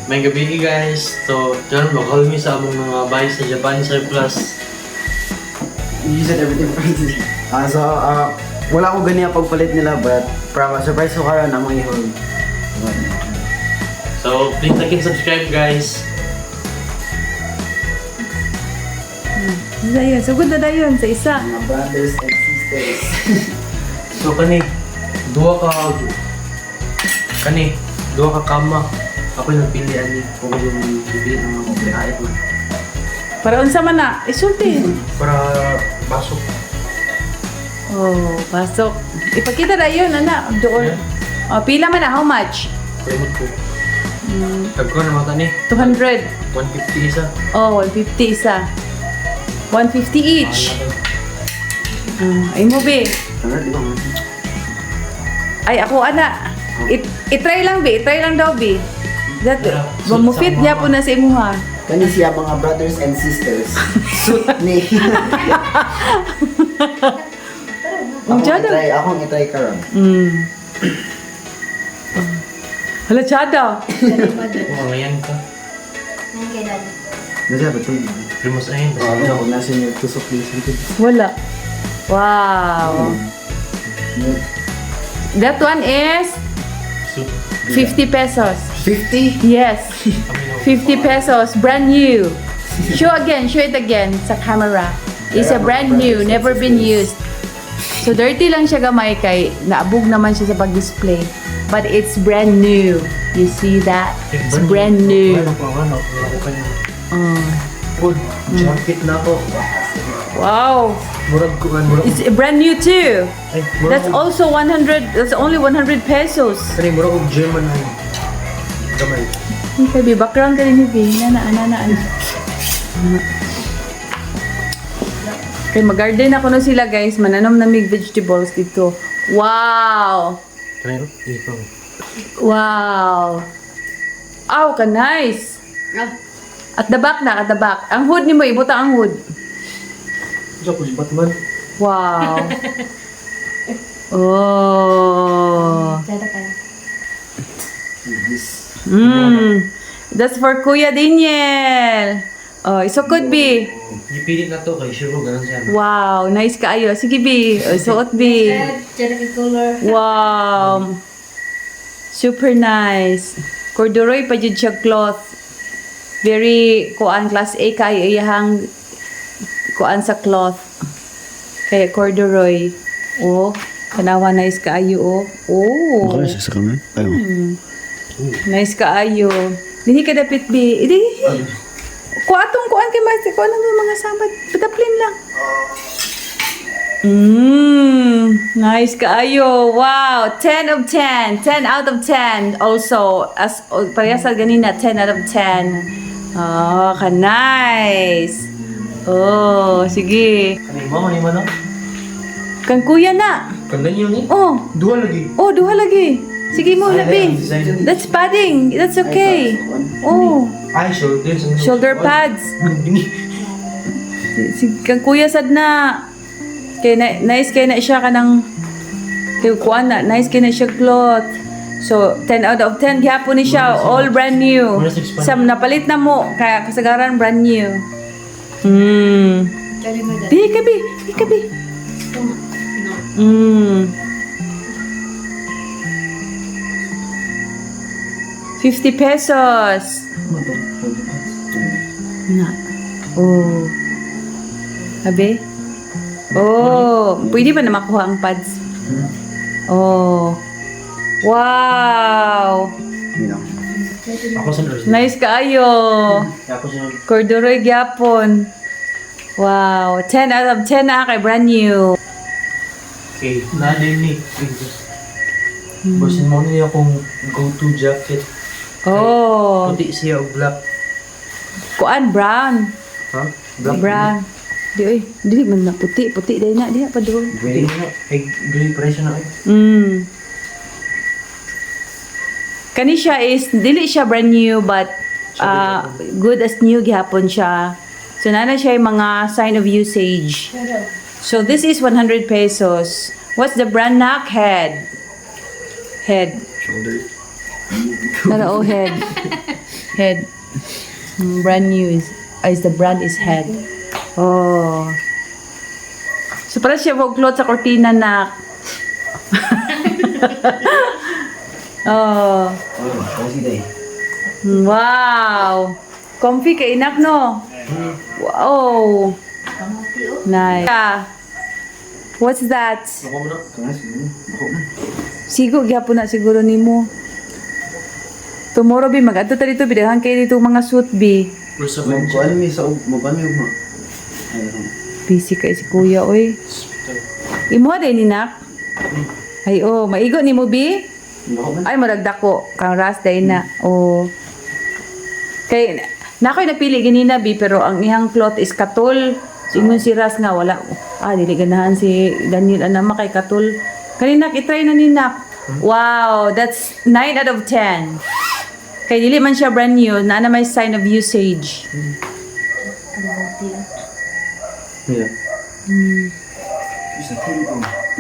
May gabi guys. So, dyan bakal mi sa among mga bahay sa Japan surplus. You said everything first. Wala ko ganyan pagpalit nila, but surprise ko karon among ihon. So, please like and subscribe guys. Dayon, sugod na dayon sa isa. Mga brothers and sisters. So, dua ka kama. Ako yung nagpilian ni kung yung bibili ng mga kumplihait man. Para unsa man na, isulti. Para pasok. Oh, pasok. Ipakita dayon ana doon. Oh, pila man na, how much? Remote ko. Tagko na mata ni. 200. 150 isa. Oh, 150 isa. 150 each. Ay mo be. Ano, di ba? Ay ako ana. I-try lang be, i-try lang daw be. That mamufit niya po na sa imuha. Kani siya mga brothers and sisters. Suit ni. Akong i-try karon. Hala chada. Kung ngayon ka. Nasa ba ito? Primos ayin. Ako nasa niyo tusok ni Sinti. Wala. Wow. That one is 50 pesos. 50? Yes. 50 pesos. Brand new. Show it again sa camera. It's a brand new, never been used. So dirty lang siya gamay kay naabog naman siya sa pag-display. But it's brand new. You see that? It's brand new. Good. Jacket na ako. Wow. Murag kuan. It's brand new too. Ay, That's also 100. That's only 100 pesos. Kani murag og German ay. Gamay. Sabi, background ka rin ni Ana. Okay, mag-garden ako na sila guys. Mananom na mig vegetables dito. Wow! Kani ikaw. Wow! Aw, ka nice! At the back. Ang hood ni mo, ibuta ang hood. Sa ko si Batman. Wow! Oh! That's for Kuya Daniel. Oh, so could be. Gipilit na to kay sure ganun siya. Wow, nice kaayo. Sige, B. Suot, B. Wow. Super nice. Corduroy pa jud siya cloth. Very kuan class A kay iyahang kuan sa cloth. Kaya corduroy. Oh, kanawa nice kaayo oh. Oh. Okay, sa kanan? Ayun. Nice kaayo. Dili ka dapit B. Idi. Kuatong kuan kay mas ko nang mga samad. Pataplin lang. Nice kaayo. Wow, 10 of 10. 10 out of 10. Also, as parehas sa ganina, 10 out of 10. Oh, nice. Oh, sige. Kani mo ni man. Kang kuya na. Kandan yun ni. Oh, Duha lagi. oh, duha lagi. Sige mo, labi. That's padding. That's okay. Oh, Ay, shoulder. shoulder pads. Si kang kuya sad na. Kay nice kay na siya kanang kay kuan na. Nice kay na siya cloth. So, 10 out of 10 gyapon ni siya, all brand new. Sam napalit na mo kaya kasagaran brand new. Di kabi. 50 pesos. Na. Oh. Abi? Oh, pwede ba na makuha ang pads? Oh. Wow. Ako sa nurse. Nice kaayo. Ako sa Corduroy gyapon. Wow, 10 out of 10 na kay brand new. Okay, na-name ni. Basin mo niya akong go-to jacket. Oh, Puti siya o black. kuan brown. Ha? Brown. Di oy, dili man na puti dai na diha pa doon. Puti na. Ay, gray pa rin siya na ay. Kani siya is dili siya brand new but good as new gihapon siya. So nana siya yung mga sign of usage. So this is 100 pesos. What's the brand nak? Head. Shoulder. Nara oh head. Head. Brand new is the brand is Head. Oh. So para siya wag clothes sa kortina na. Oh. Cozy day. Wow. Comfy kay inak no. Wow. Nice. What's that? Ako mo na. Sigo gyapon na siguro nimo. Tomorrow bi mag-adto ta dito bidahan kay dito mga suit bi. Magkuhan mi sa magkuhan mi ugma. Busy kay si kuya oy. Imo din ninak. Ay oh, maigo nimo bi? Ay maragdak ko kang ras day na. Oh. Kay nakoy napili ganina bi pero ang ihang cloth is katul. Ingon si Ras nga wala. Dili ganahan si Daniel anama kay katul. Kanina i-try na ninak. Wow, that's 9 out of 10. Kay dili man siya brand new, na may sign of usage. Yeah.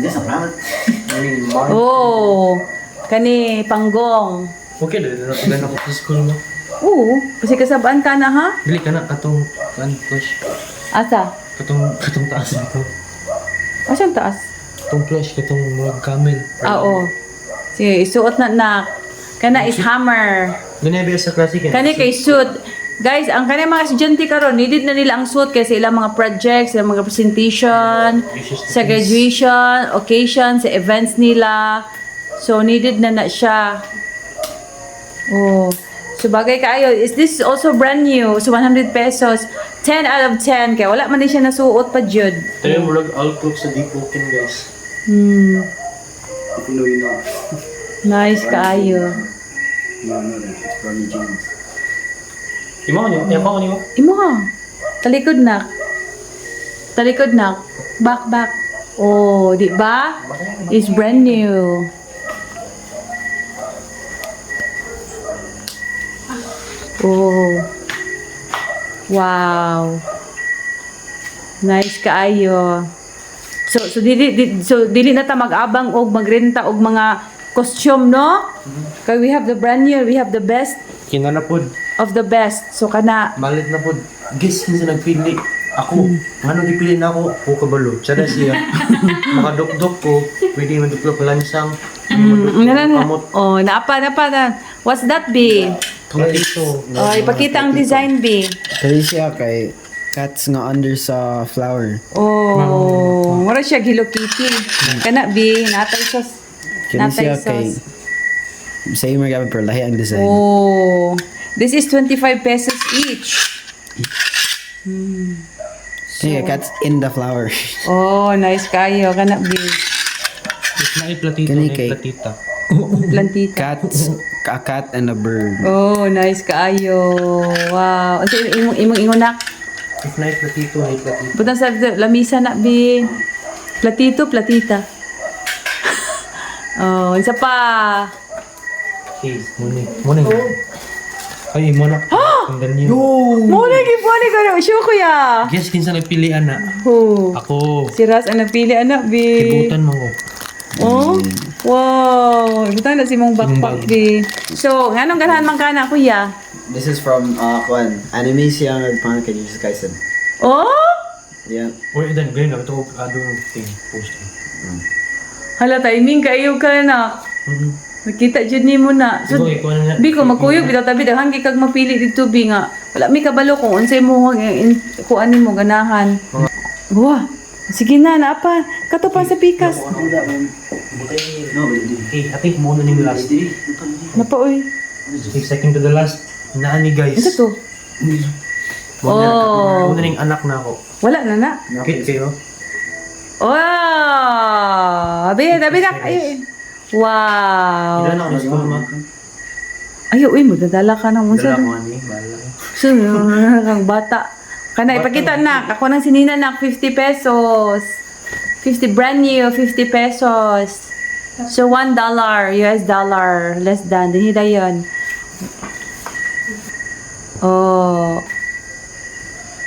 Just a plan. Oh, kani panggong. Okay, dali na pagana ko sa school mo. Oo, kasi kasabaan ka na ha? Dili ka na katong flush. Asa? Katong taas nito. Asang taas? Katong flush, katong mga camel. Oo. Sige, isuot na. Kana is hammer. Ganabi sa classic. Kani kay suit. Guys, ang kani mga estudyante karon, needed na nila ang suit kasi ilang mga projects, ilang mga presentation, sa graduation, occasion, sa events nila. So needed na siya. Oh. So bagay kaayo, is this also brand new? So 100 pesos. 10 out of 10 kaya wala man din siya nasuot pa jud. Tayo mo lang all clothes sa deep open, guys. Pinoy na. Nice kaayo. It's probably jeans. Imo niyo, ko niyo. Imo ha. Talikod na. Back. Oh, di ba? It's brand new. Oh. Wow. Nice kaayo. So dili na ta mag-abang og magrenta og mga costume, no? Kay we have the brand new, we have the best Kina na pod. of the best. So kana Malit na pod. Guess kinsa nagpili. Ako. Ngano gipili na ako? Ko kabalo. Tsada siya. Makadok-dok ko. Pwede man duklo palansang. Kamot. Oh, naapa. What's that be? Ito. Oh, ipakita ang design be. Kaya siya kay cats nga under sa flower. Oh, mura siya Hello Kitty. Kana be, natay sa Kaya siya kay same mga pero lahi ang design. Oh, this is 25 pesos each. Kaya cats in the flower. Oh, nice kayo. Kana be. May platito. Kani May kay- platita. Plantita. Cats, a cat and a bird. Oh, nice kaayo. Wow. Ano imong nak? If na platito, may platito. Butang sa lamisa na bi. Platita. Oh, isa pa. Okay, muna. Ay, muna. Ang ganyan. Mo lagi po ni ko show ko ya. Guess kinsa nagpilian na. Oh. Ako. Si Ras ang nagpili anak bi. Kibutan mo ko. Oh. Wow. Butang na si mong backpack bi. So, nganong ganahan man kana kuya? This is from Kwan. Anime siya nga pangalan kay Jesus Kaisen. Oh? Yeah. Uy, then, ganyan lang. Ito ko yung thing. Post. Hala timing kayo ka na. Nakita jud nimo na. So, Ikaw, ikaw na nga. Bi ko magkuyog bitaw tabi daghan kay kag mapili dito bi nga. Wala mi kabalo kung unsay mo kuan nimo ganahan. Wah. Sige na apa? Kato pa sa pikas. Okay, ating muna ni last. Napa oy. Okay, second to the last. Naan ni guys. Ito to. Oh. Muna ning anak na ako. Wala na na. Okay, kayo. Wow. Abi na. Ay. Wow. Ilan ako na school ma? Ay, uy mo dadala ka na mo Dala sa. ko ani. Bahala. So, kang bata. Kana ipakita na. Ako nang sinina na 50 pesos. 50 brand new, 50 pesos. So, $1 US dollar. Less than. Dinida yun. Oh.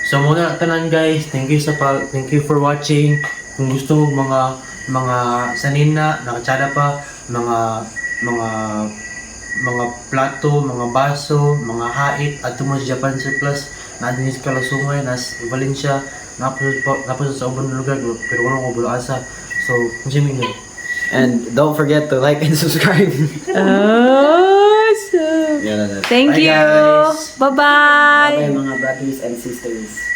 So muna tanan guys, thank you for watching. Kung gusto mo mga sanin na nakatsada pa, mga mga plato, mga baso, mga hait at mo sa Japan surplus na din sa Kalasungay, nas Valencia, napos sa ubang lugar pero wala ko bulasa. So, Jimmy no. And don't forget to like and subscribe. Awesome. Yeah, that's it. Thank Bye, you. guys. Bye-bye. Bye mga brothers and sisters.